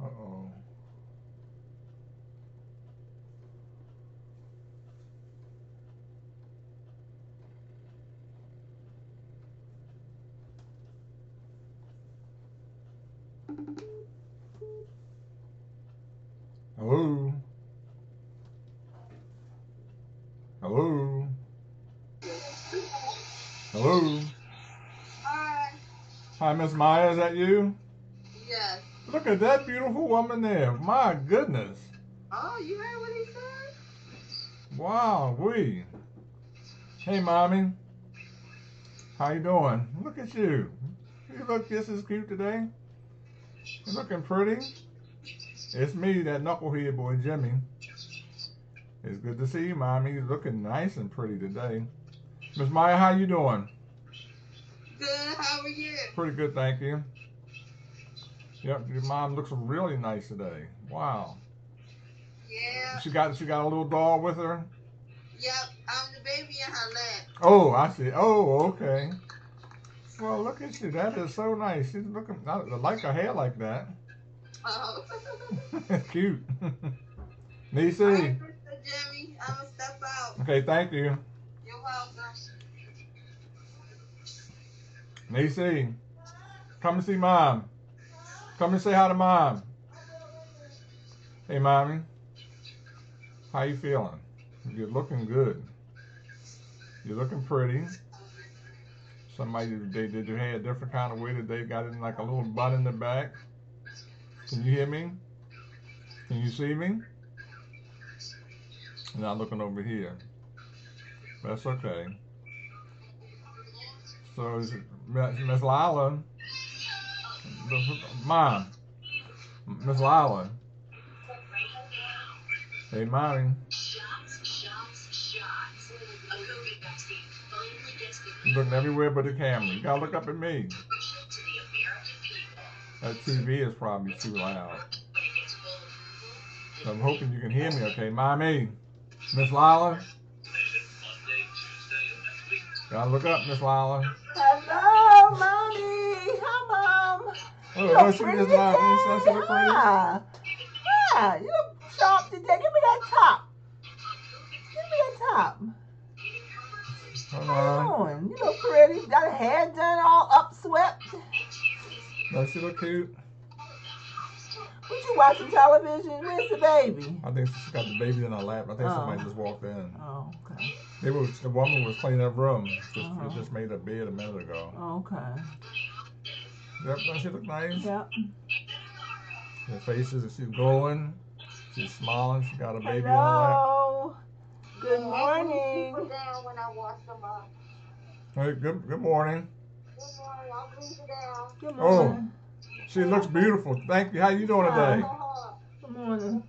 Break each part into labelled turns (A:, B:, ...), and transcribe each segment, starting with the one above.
A: Uh-oh. Hello? Hello? Hello?
B: Hi.
A: Hi, Miss Maya, is that you?
B: Yes.
A: Look at that beautiful woman there. My goodness.
B: Oh, you heard what he said?
A: Wow, Hey, Mommy. How you doing? Look at you. You look just as cute today. You're looking pretty. It's me, that knucklehead boy, Jimmy. It's good to see you, Mommy. You're looking nice and pretty today. Miss Maya, how you doing?
B: Good. How are you?
A: Pretty good, thank you. Yep, your mom looks really nice today. Wow.
B: Yeah.
A: She got a little doll with her?
B: Yep. I'm the baby in her lap.
A: Oh, I see. Oh, okay. Well, look at you. That is so nice. She's looking. I like her hair like that.
B: Oh.
A: Cute.
B: All right,
A: Nisi.
B: Mr. Jimmy. I'm going to step out.
A: Okay, thank you.
B: You're welcome.
A: Nisi, come and see Mom. Come and say hi to Mom. Hey, Mommy. How you feeling? You're looking good. You're looking pretty. Somebody, they did your hair a different kind of way that they got it in like a little bun in the back. Can you hear me? Can you see me? Not looking over here. That's okay. So is it Miss Lyla? Mom. Miss Lyla. Hey, Mommy. You're looking everywhere but the camera. You gotta look up at me. That TV is probably too loud. So I'm hoping you can hear me okay. Mommy. Miss Lyla. Gotta look up, Miss Lyla.
C: Hello, Mommy. Hi, Mom. You look
A: She
C: pretty
A: just
C: today.
A: like, she look pretty.
C: Yeah, you look sharp today. Give me that top. Give me that top. How you doing? You look pretty. Got her hair done, all upswept.
A: No, she look cute.
C: What you watching television? Where's the baby?
A: I think she got the baby in her lap. I think somebody just walked in.
C: Oh, okay.
A: The woman was cleaning her room. She just made her bed a minute ago.
C: Okay.
A: Yep, don't she look nice?
C: Yep.
A: Her face is, she's glowing. She's smiling. She got a baby in her lap.
C: Hello. Good morning.
B: Put down when I wash them up.
A: Hey, good morning.
B: Good morning. I'll bring you down.
C: Good morning.
A: Oh, she looks beautiful. Thank you. How you doing today?
C: Good morning.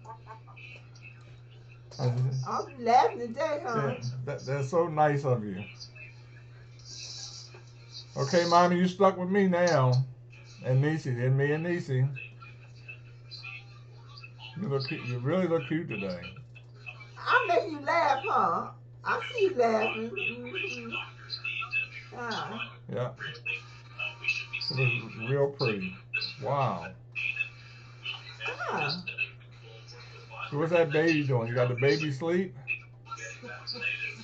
A: I'm
C: laughing today, huh?
A: Yeah, that's so nice of you. Okay, Mommy, you stuck with me now. And Nisi, and me and Nisi. You really look cute today.
C: I'm making you laugh, huh? I see you laughing. Mm-hmm.
A: Yeah. It was real pretty. Wow. So what's that baby doing? You got the baby asleep?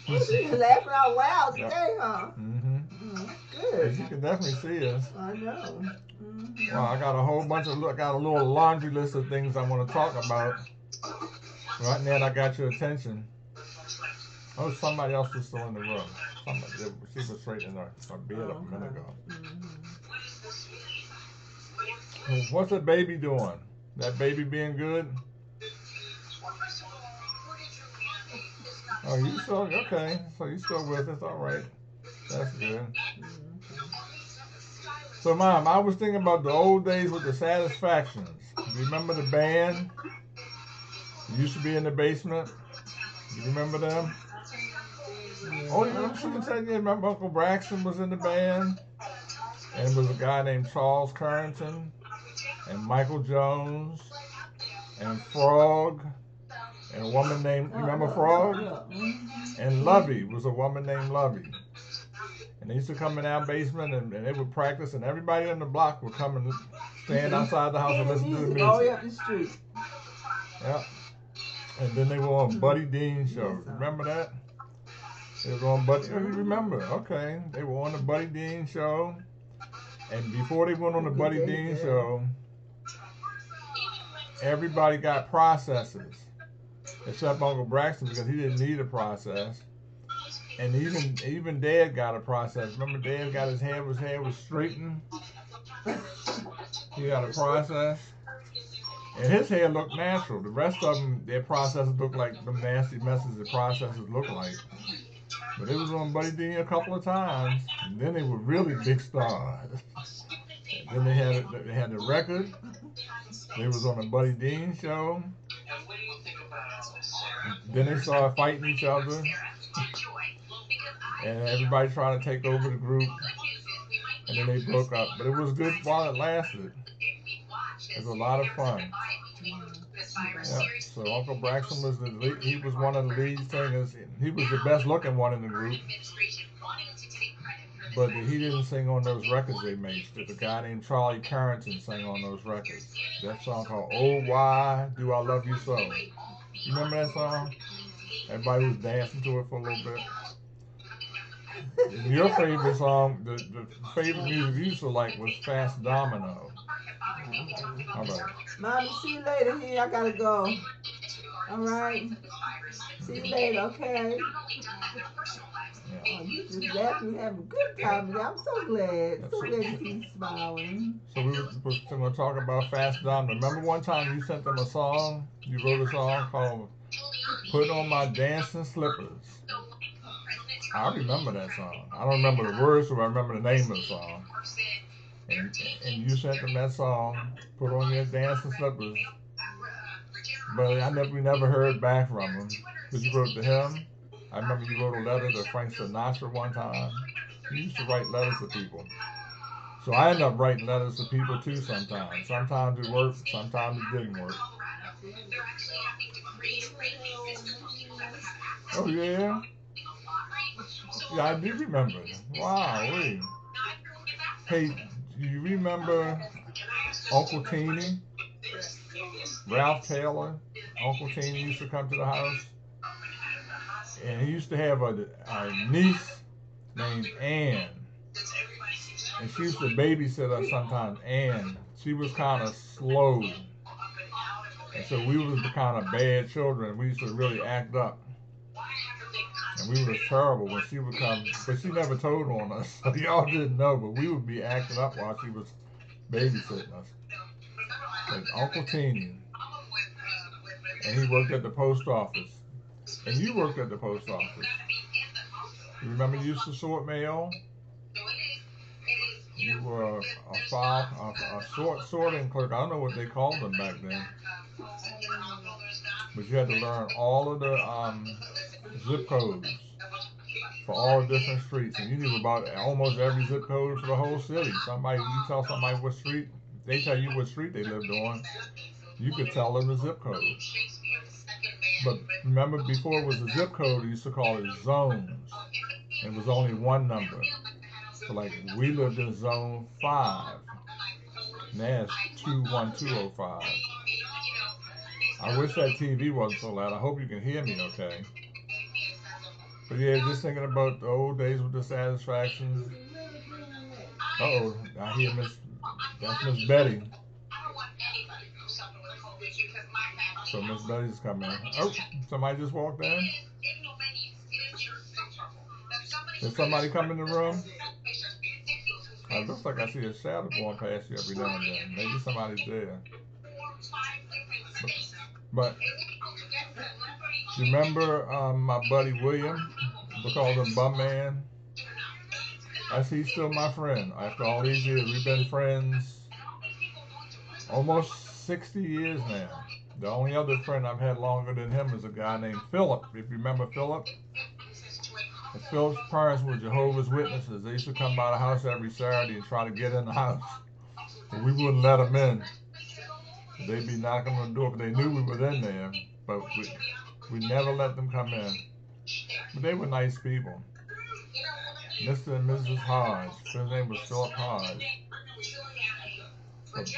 C: She's laughing out loud today, huh?
A: Mm-hmm.
C: Good.
A: She can definitely see us.
C: I know. Mm-hmm.
A: Well, I got a whole bunch of, I got a little laundry list of things I want to talk about. Right now, I got your attention. Oh, somebody else was still in the room. She was straight in her bed a minute ago. Mm-hmm. What's the baby doing? That baby being good? Oh, you still, okay. So you still with us, all right. That's good. So, Mom, I was thinking about the old days with the Satisfactions. Do you remember the band? It used to be in the basement. You remember them? Oh, you should said you remember Uncle Braxton was in the band. And there was a guy named Charles Carrington. And Michael Jones. And Frog. And a woman named, you remember Frog? And Lovey was a woman named Lovey. And they used to come in our basement and they would practice, and everybody on the block would come and stand outside the house and listen to the music.
C: All the way up the street.
A: Yep. And then they were on Buddy Dean show. Remember that? They were on Buddy. Oh, you remember? Okay. They were on the Buddy Dean show. And before they went on the Buddy Dean show, everybody got processors. Except Uncle Braxton, because he didn't need a process. And even Dad got a process. Remember Dad got his hair was straightened? He got a process. And his hair looked natural. The rest of them, their processes looked like the nasty messes that processes look like. But it was on Buddy Dean a couple of times. And then they were really big stars. And then they had the record. They was on the Buddy Dean show. Then they started fighting each other. And everybody trying to take over the group. And then they broke up. But it was good while it lasted. It was a lot of fun. Yeah. So Uncle Braxton was he was one of the lead singers. He was the best looking one in the group. But he didn't sing on those records they made. The guy named Charlie Carrington sang on those records. That song called "Oh Why Do I Love You So." You remember that song? Everybody was dancing to it for a little bit. And your favorite song, the favorite music you used to like was Fast Domino. All right.
C: Mommy, see you later here. I gotta go. All right. See you later, okay?
A: Yeah.
C: Oh, you just laughing, having a good time. I'm so glad. So glad to see you smiling.
A: So we were going to talk about Fast Domino. Remember one time you sent them a song? You wrote a song called "Put On My Dancing Slippers." I remember that song. I don't remember the words, but I remember the name of the song. And you sent them that song, "Put On Your Dancing Slippers." But we never heard back from him. But you wrote to him. I remember you wrote a letter to Frank Sinatra one time. You used to write letters to people. So I ended up writing letters to people too sometimes. Sometimes it worked, sometimes it didn't work. Oh yeah? Yeah, I do remember. Wow, wait. Hey, do you remember Uncle Teeny? Ralph Taylor? Uncle Teeny used to come to the house. And he used to have a niece named Ann. And she used to babysit us sometimes. Ann, she was kind of slow. And so we was the kind of bad children. We used to really act up. And we was terrible when she would come. But she never told on us. So y'all didn't know. But we would be acting up while she was babysitting us. But Uncle Teeny. And he worked at the post office. And you worked at the post office. You remember you used to sort mail? You were a sorting clerk. I don't know what they called them back then. But you had to learn all of the zip codes for all the different streets. And you knew about almost every zip code for the whole city. You tell somebody what street, they tell you what street they lived on. You could tell them the zip code. But remember, before it was a zip code, we used to call it zones. It was only one number. So like, we lived in zone 5. Now it's 21205. I wish that TV wasn't so loud. I hope you can hear me okay. But yeah, just thinking about the old days with the satisfactions. Uh-oh, I hear that's Miss Betty. So Miss Betty's coming. Oh, somebody just walked in. Did somebody come in the room? It looks like I see a shadow going past you every now and then. Maybe somebody's there. But remember my buddy William? We called him Bum Man. He's still my friend. After all these years, we've been friends almost 60 years now. The only other friend I've had longer than him is a guy named Philip. If you remember Philip? And Philip's parents were Jehovah's Witnesses. They used to come by the house every Saturday and try to get in the house. But we wouldn't let them in. They'd be knocking on the door, but they knew we were in there. But we never let them come in. But they were nice people. Mr. and Mrs. Hodge. His name was Philip Hodge.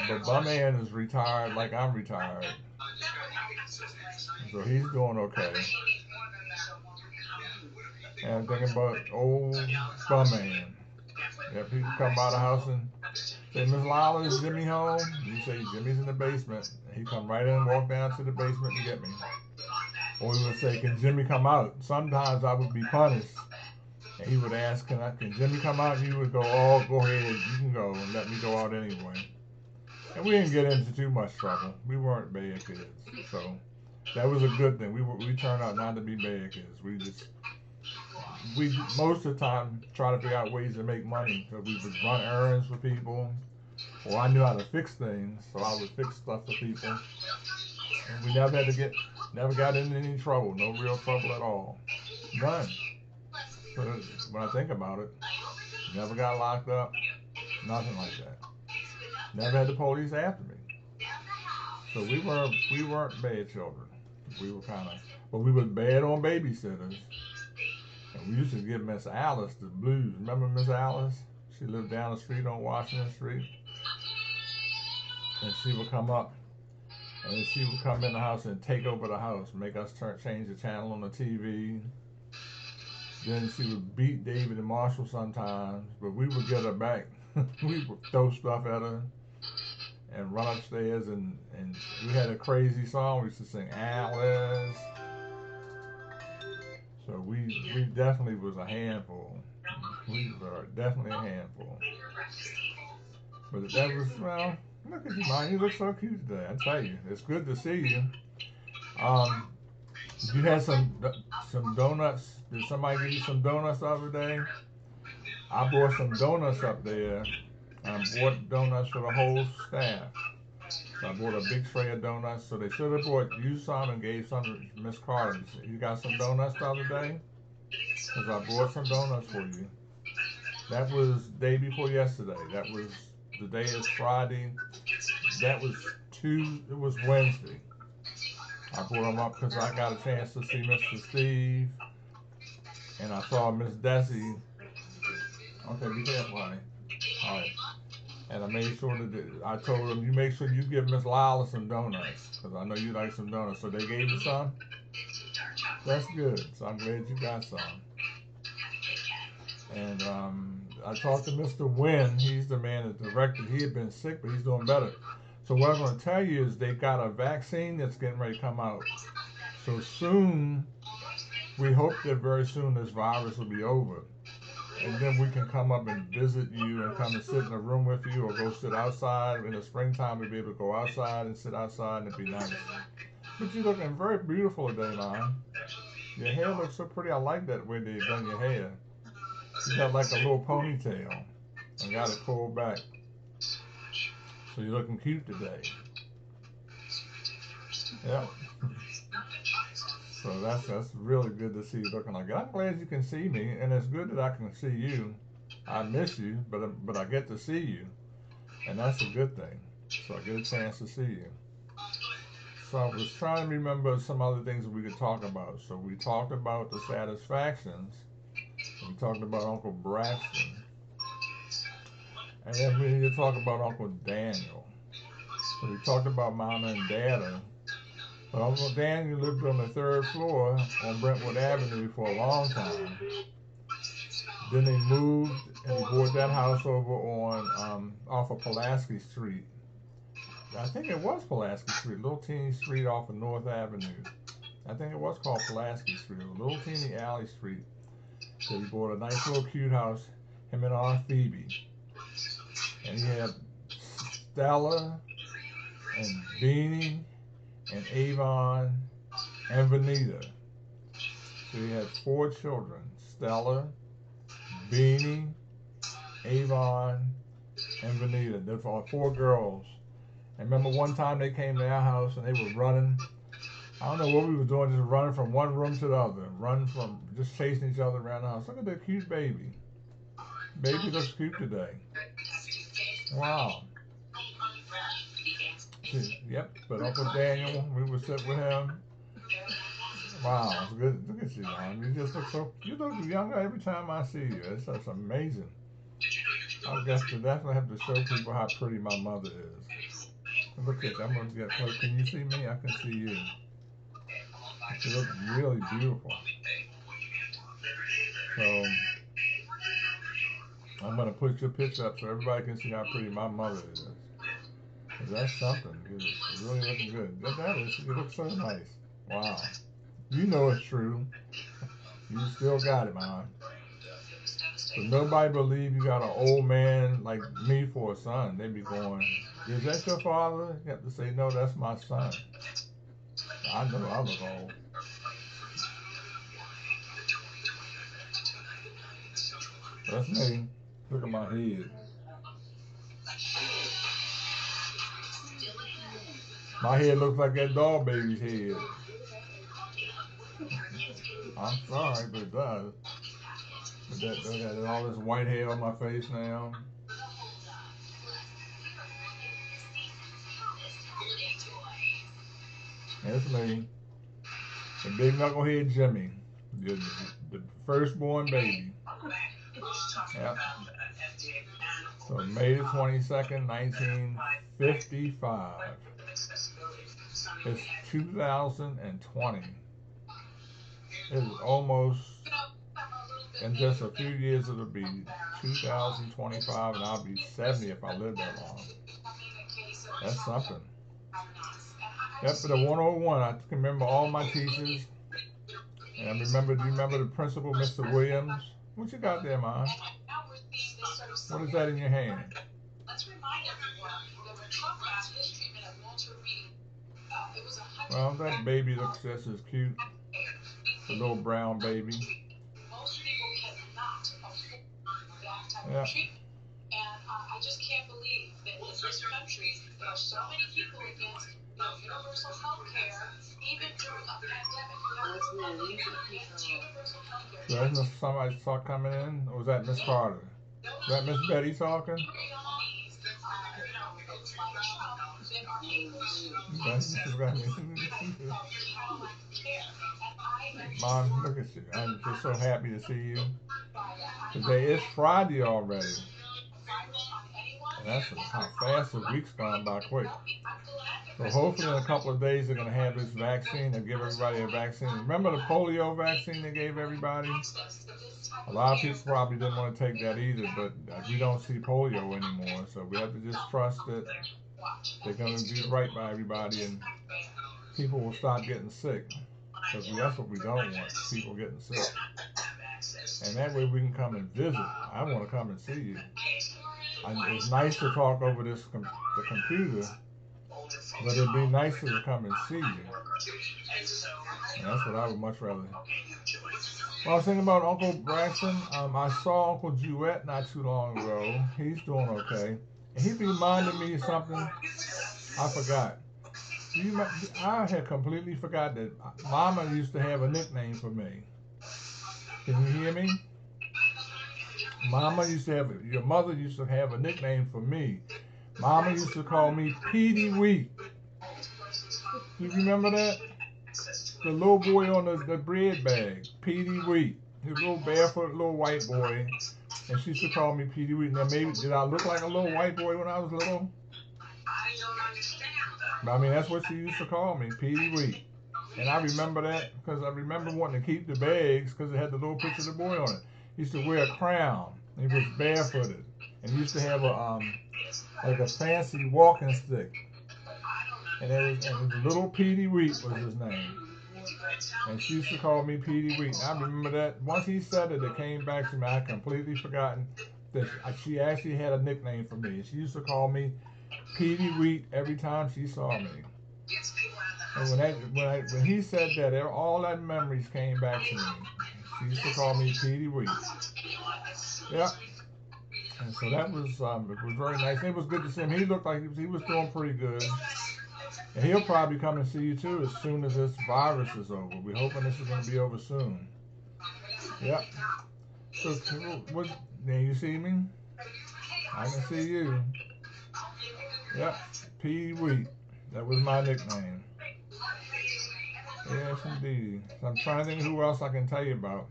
A: But my man is retired like I'm retired. So he's doing okay. And I'm thinking about old bum man. Yep, he would come by the house and say, Miss Lyla, is Jimmy home? You say, Jimmy's in the basement. And he'd come right in and walk down to the basement and get me. Or he would say, can Jimmy come out? Sometimes I would be punished. And he would ask, can Jimmy come out? And you would go, oh, go ahead, you can go, and let me go out anyway. And we didn't get into too much trouble. We weren't bad kids. So that was a good thing. We turned out not to be bad kids. We most of the time try to figure out ways to make money. So we would run errands for people. Or I knew how to fix things, so I would fix stuff for people. And we never got into any trouble. No real trouble at all. None. So when I think about it, never got locked up. Nothing like that. Never had the police after me. So we weren't bad children. We were but we were bad on babysitters. And we used to give Miss Alice the blues. Remember Miss Alice? She lived down the street on Washington Street. And she would come up, and she would come in the house and take over the house, make us change the channel on the TV. Then she would beat David and Marshall sometimes, but we would get her back. We would throw stuff at her and run upstairs, and we had a crazy song we used to sing, Alice. So we definitely was a handful. We were definitely a handful. But that was, well, look at you, man. You look so cute today. I tell you, it's good to see you. You had some donuts. Did somebody give you some donuts the other day? I brought some donuts up there. I bought donuts for the whole staff. So I bought a big tray of donuts. So they should have brought you some and gave some to Miss Carter. You got some donuts the other day? Because I brought some donuts for you. That was day before yesterday. That was, the day is Friday. That was it was Wednesday. I brought them up because I got a chance to see Mr. Steve. And I saw Miss Desi. Okay, be careful, honey. All right. And I made sure that I told them, you make sure you give Miss Lyla some donuts, because I know you like some donuts. So they gave you some? That's good. So I'm glad you got some. And I talked to Mr. Wynn. He's the man that directed. He had been sick, but he's doing better. So what I'm going to tell you is they've got a vaccine that's getting ready to come out. So soon, we hope that very soon this virus will be over. And then we can come up and visit you and come and sit in a room with you, or go sit outside. In the springtime, we'll be able to go outside and sit outside, and it'd be nice. But you're looking very beautiful today, Mom. Your hair looks so pretty. I like that way they've done your hair. You got like a little ponytail and got it pulled back. So you're looking cute today. Yeah. So that's really good to see you looking like that. I'm glad you can see me, and it's good that I can see you. I miss you, but I get to see you, and that's a good thing. So I get a chance to see you. So I was trying to remember some other things that we could talk about. So we talked about the satisfactions. We talked about Uncle Braxton. And then we need to talk about Uncle Daniel. So we talked about Mama and Dada. But Uncle Daniel lived on the 3rd floor on Brentwood Avenue for a long time. Then they moved and he bought that house over on off of Pulaski Street. I think it was Pulaski Street, little teeny street off of North Avenue. I think it was called Pulaski Street, a little teeny alley street. So he bought a nice little cute house, him and Aunt Phoebe. And he had Stella and Beanie and Avon and Vanita. So he had 4 children, Stella, Beanie, Avon, and Vanita. There were 4 girls. And remember one time they came to our house and they were running. I don't know what we were doing, just running from one room to the other. Just chasing each other around the house. Look at that cute baby. Baby looks cute today. Wow. Yep, but Uncle Daniel, we would sit with him. Wow, it's good. Look at you, Mom. You just look so. You look younger every time I see you. It's just amazing. I guess to definitely have to show people how pretty my mother is. Look at. I'm gonna get. Well, can you see me? I can see you. You look really beautiful. So I'm gonna put your picture up so everybody can see how pretty my mother is. 'Cause that's something. You're really looking good. That is. You look so nice. Wow. You know it's true. You still got it, man. So nobody believe you got an old man like me for a son. They be going, is that your father? You have to say, no, that's my son. I know I look old. That's me. Look at my head. My head looks like that dog baby's head. I'm sorry, but it does. But they got all this white hair on my face now. That's me. The big knucklehead Jimmy. The firstborn baby. Yep. So May the 22nd, 1955. It's 2020. It's almost, in just a few years it'll be 2025 and I'll be 70 if I live that long. That's something. Yep, but the 101, I can remember all my teachers. And I remember, do you remember the principal, Mr. Williams? What you got there, Mom? What is that in your hand? Well, that baby looks just as cute. The little brown baby. Yeah.
D: And I just can't believe that in this country there are so many people against universal health care, even during a pandemic.
A: So that's somebody saw coming in, or was that Miss Carter? Is that Miss Betty talking? Mom, look at you. I'm just so happy to see you. Today is Friday already. And that's how fast the week's gone by quick. So hopefully in a couple of days they're going to have this vaccine. They'll give everybody a vaccine. Remember the polio vaccine they gave everybody? A lot of people probably didn't want to take that either, but we don't see polio anymore. So we have to just trust that they're going to do right by everybody and people will stop getting sick. Because that's what we don't want, people getting sick. And that way we can come and visit. I want to come and see you. It's nice to talk over the computer, but it'd be nicer to come and see you. And that's what I would much rather. Well, I was thinking about Uncle Braxton. I saw Uncle Jewett not too long ago. He's doing okay. And he reminded me of something I forgot. I had completely forgot that Mama used to have a nickname for me. Can you hear me? Your mother used to have a nickname for me. Mama used to call me Petey Wheat. You remember that? The little boy on the bread bag, Petey Wheat. He was a little barefoot little white boy. And she used to call me Petey Wheat. Now maybe, did I look like a little white boy when I was little? I mean, that's what she used to call me, Petey Wheat. And I remember that because I remember wanting to keep the bags because it had the little picture of the boy on it. He used to wear a crown. He was barefooted. And he used to have like a fancy walking stick. And the little Petey Wheat was his name. And she used to call me Petey Wheat. And I remember that. Once he said it, it came back to me. I had completely forgotten that she actually had a nickname for me. She used to call me Petey Wheat every time she saw me. And when he said that, all that memories came back to me. She used to call me Petey Wheat. Yeah. And so that was it was very nice. It was good to see him. He looked like he was doing pretty good. And he'll probably come and see you too as soon as this virus is over. We're hoping this is going to be over soon. Yep. So, now you see me? I can see you. Yep. Petey Wheat. That was my nickname. Yes, indeed. So I'm trying to think who else I can tell you about.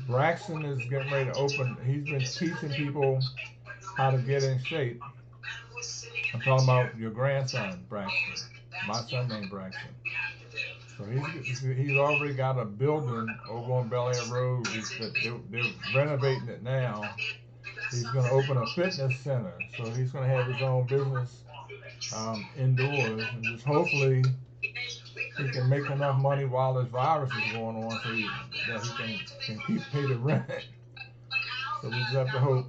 A: Braxton is getting ready to open. He's been teaching people how to get in shape. I'm talking about your grandson, Braxton. My son named Braxton. So he's already got a building over on Bel Air Road. They're renovating it now. He's going to open a fitness center. So he's going to have his own business indoors, and just hopefully he can make enough money while this virus is going on, so that he can keep pay the rent. So we just have to hope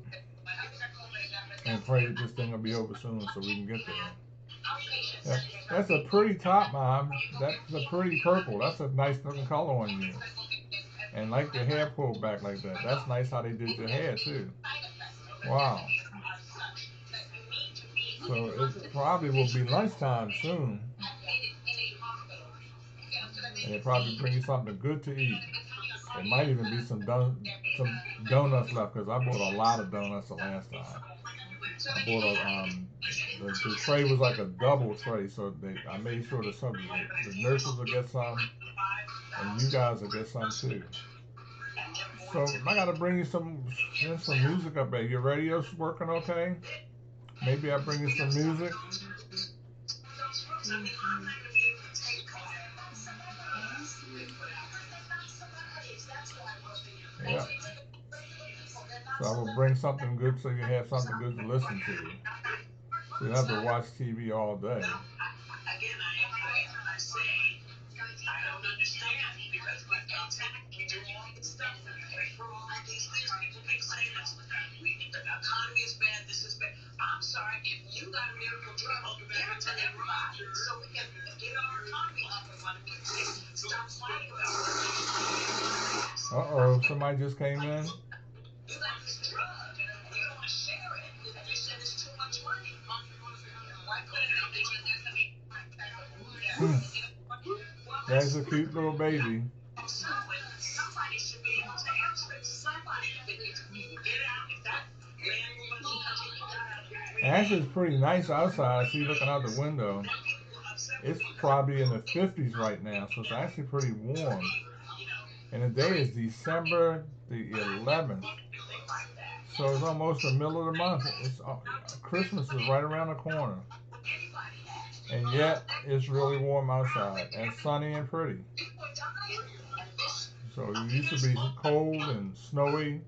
A: and pray that this thing will be over soon, so we can get there. That's a pretty top, Mom. That's a pretty purple. That's a nice looking color on you. And like your hair pulled back like that. That's nice how they did your hair too. Wow. So it probably will be lunchtime soon. And they probably bring you something good to eat. There might even be some donuts left, because I bought a lot of donuts the last time. I bought the tray was like a double tray, so I made sure that the nurses will get some, and you guys will get some too. So I gotta bring you some music up there. Your radio's working okay? Maybe I'll bring you some music. Yeah. So I will bring something good so you have something good to listen to. So you have to watch TV all day.
D: I'm sorry, if you got a miracle drug, give it to everybody so we can get our economy up and running. Stop fighting about it.
A: Uh-oh, somebody just came in.
D: You got this drug, you don't want to share it. You said it's too much money. Why couldn't it?
A: That's a cute little baby.
D: Somebody should be able to answer it. Somebody get out if that
A: Actually, it's pretty nice outside. See, looking out the window. It's probably in the 50s right now, so it's actually pretty warm. And the day is December the 11th. So it's almost the middle of the month. Christmas is right around the corner. And yet, it's really warm outside and sunny and pretty. So it used to be cold and snowy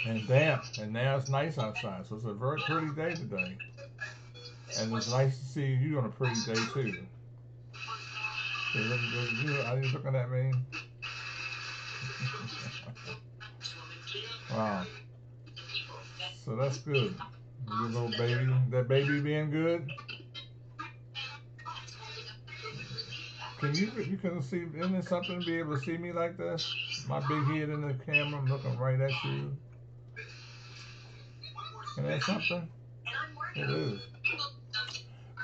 A: and damp, and now it's nice outside. So it's a very pretty day today. And it's nice to see you on a pretty day too. Are you looking at me? Wow. So that's good. Your little baby, that baby being good. You can see, isn't it something to be able to see me like this? My big head in the camera, I'm looking right at you. And that's something? It is.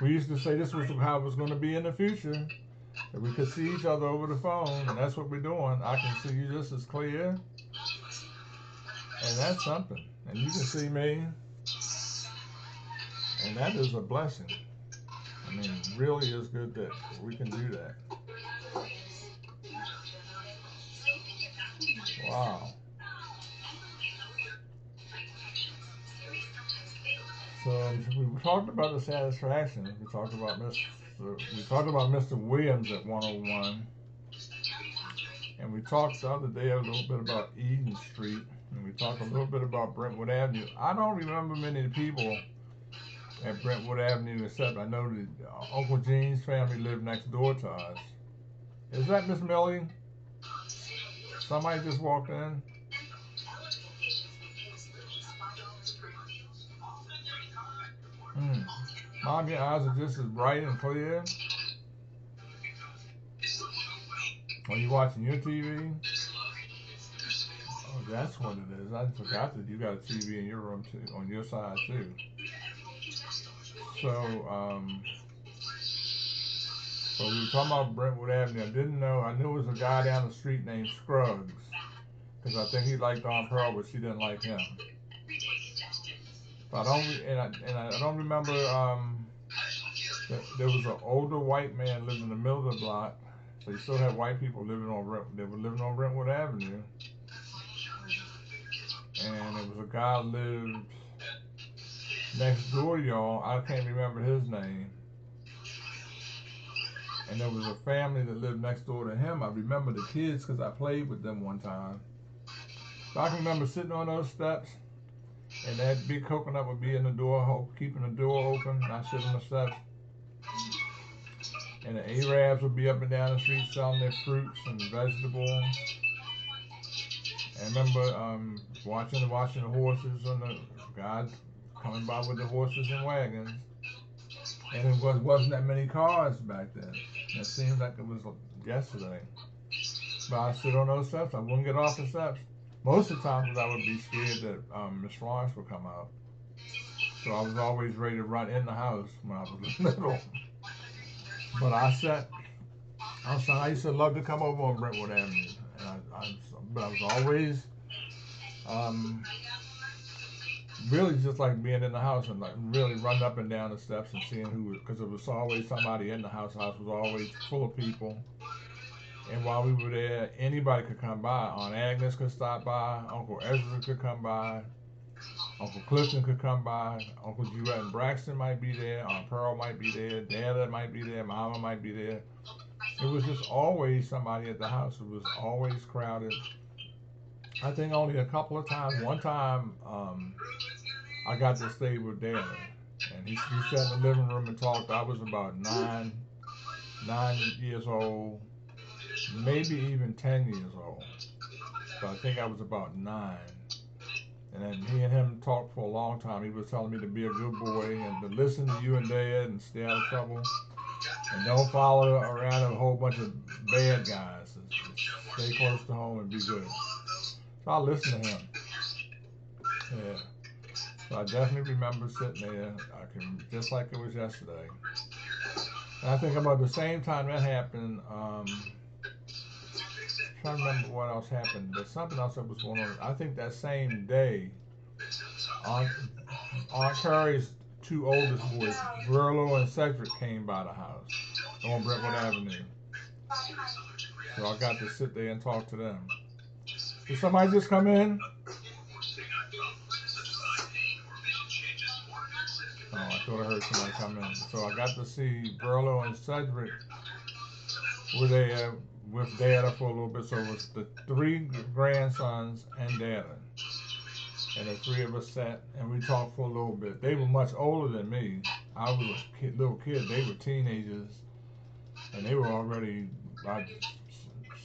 A: We used to say this was how it was going to be in the future. That we could see each other over the phone, and that's what we're doing. I can see you just as clear. And that's something. And you can see me. And that is a blessing. I mean, it really is good that we can do that. Wow. So we talked about the satisfaction. We talked about Mr. Williams at 101. And we talked the other day a little bit about Eden Street. And we talked a little bit about Brentwood Avenue. I don't remember many people at Brentwood Avenue, except I know that Uncle Gene's family lived next door to us. Is that Miss Millie? Somebody just walked in. Mom, your eyes are just as bright and clear. Are you watching your TV? Oh, that's what it is. I forgot that you got a TV in your room too, on your side too. So we were talking about Brentwood Avenue. I didn't know. I knew it was a guy down the street named Scruggs, because I think he liked Aunt Pearl, but she didn't like him. But I don't remember There was an older white man living in the middle of the block. So you still had white people living on they were living on Brentwood Avenue. And there was a guy who lived next door to y'all. I can't remember his name. And there was a family that lived next door to him. I remember the kids because I played with them one time. So I can remember sitting on those steps, and that big coconut would be in the door, keeping the door open. I sit on the steps. And the Arabs would be up and down the street selling their fruits and vegetables. And I remember watching the horses and the guys coming by with the horses and wagons. And it wasn't that many cars back then. It seemed like it was yesterday. But I sit on those steps. I wouldn't get off the steps. Most of the times I would be scared that Miss Florence would come out. So I was always ready to run in the house when I was little. But I used to love to come over on Brentwood Avenue. And but I was always really just like being in the house and like really running up and down the steps and seeing who, because there was always somebody in the house. The house was always full of people. And while we were there, anybody could come by. Aunt Agnes could stop by. Uncle Ezra could come by. Uncle Clifton could come by. Uncle Jewett and Braxton might be there. Aunt Pearl might be there. Dada might be there. Mama might be there. It was just always somebody at the house. It was always crowded. I think only a couple of times. One time, I got to stay with Dada, and he sat in the living room and talked. I was about 9 years old, maybe even 10 years old. But I think I was about 9. And then me and him talked for a long time. He was telling me to be a good boy and to listen to you and Dad and stay out of trouble. And don't follow around a whole bunch of bad guys. Stay close to home and be good. So I listened to him. Yeah. So I definitely remember sitting there. I can, just like it was yesterday. And I think about the same time that happened, I'm trying to remember what else happened. There's something else that was going on. I think that same day, Aunt Carrie's 2 oldest boys, Verlo and Cedric, came by the house on Brentwood Avenue. So I got to sit there and talk to them. Did somebody just come in? Oh, I thought I heard somebody come in. So I got to see Verlo and Cedric were there with Dada for a little bit. So it was the 3 grandsons and Dada. And the 3 of us sat and we talked for a little bit. They were much older than me. I was a little kid. They were teenagers. And they were already,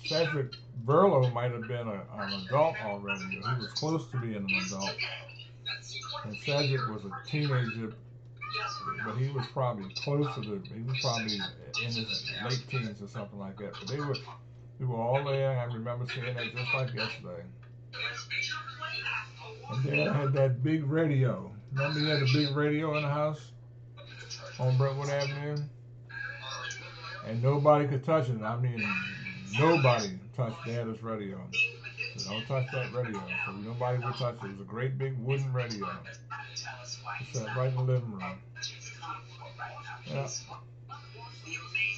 A: Cedric Verlo might have been an adult already. He was close to being an adult. And Cedric was a teenager, but he was probably closer to, he was probably in his late teens or something like that. But they were all there. I remember seeing that just like yesterday. And Dad had that big radio. Remember he had a big radio in the house on Brentwood Avenue? And nobody could touch it. I mean, nobody touched Dada's radio. So don't touch that radio. So nobody would touch it. It was a great big wooden radio. It sat right in the living room. Yeah.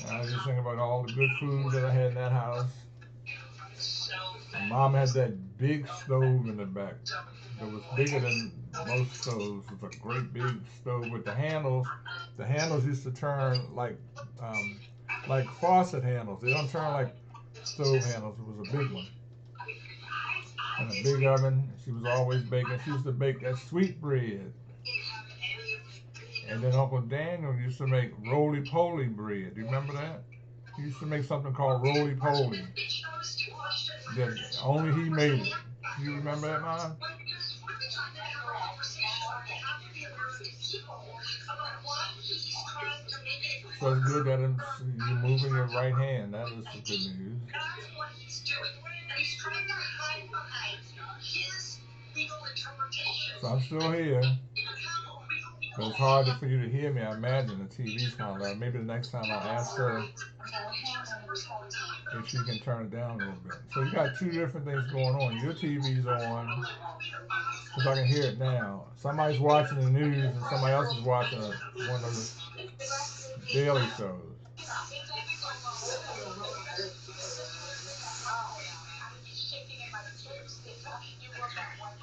A: And I was just thinking about all the good food that I had in that house. And Mom had that big stove in the back. It was bigger than most stoves. It was a great big stove with the handles. The handles used to turn like faucet handles. They don't turn like stove handles. It was a big one. And a big oven. She was always baking. She used to bake that sweet bread. And then Uncle Daniel used to make roly-poly bread. Do you remember that? He used to make something called roly-poly. That only he made it. You remember that, Mom? So it's good that you're moving your right hand. That is the good news. So I'm still here. But it's hard for you to hear me. I imagine the TV's kind of loud. Maybe the next time I'll ask her if she can turn it down a little bit. So you got 2 different things going on. Your TV's on, Because I can hear it now. Somebody's watching the news and somebody else is watching one of those daily shows.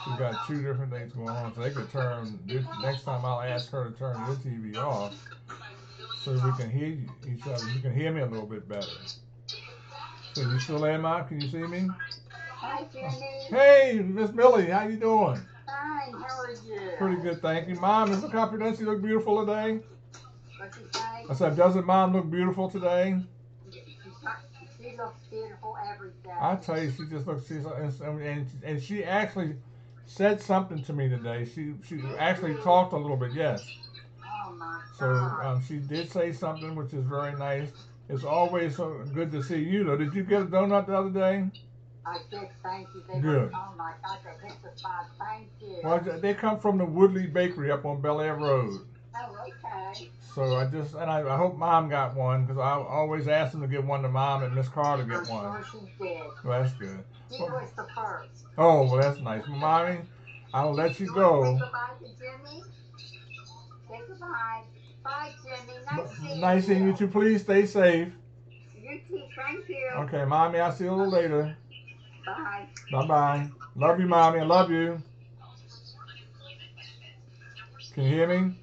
A: She got two different things going on, so they could turn this. Next time I'll ask her to turn your TV off so we can hear each other. You can hear me a little bit better. So you still there, Mom? Can you see me?
C: Hi, Jimmy.
A: Hey, Miss Millie, how you doing?
C: Fine, how are you?
A: Pretty good, thank you. Mom, does the competency look beautiful today?
C: What you say?
A: I said, doesn't Mom look beautiful today?
C: She looks beautiful every day.
A: I tell you, she just looks. And she actually said something to me today. She actually talked a little bit. Yes.
C: Oh my
A: So
C: God.
A: she did say something, which is very nice. It's always so good to see you, though. Did you get a donut the other day?
C: I did, thank you. They were,
A: Good.
C: oh my God, they hit the spot. Thank you.
A: Well, they come from the Woodley Bakery up on Bel Air Road.
C: Oh, okay.
A: So I hope Mom got one because I always ask them to get one to Mom and Miss Carr to get
C: I'm
A: one.
C: sure she did.
A: Well, that's good.
C: She was the first.
A: Oh, well, that's nice. Well, Mommy, I'll let you go.
C: Say goodbye to Jimmy. Say goodbye. Bye, Jimmy.
A: Nice seeing you too. Please stay safe.
C: You too. Thank you.
A: Okay, Mommy, I'll see you a little later.
C: Bye.
A: Bye-bye. Love you, Mommy. I love you. Can you hear me?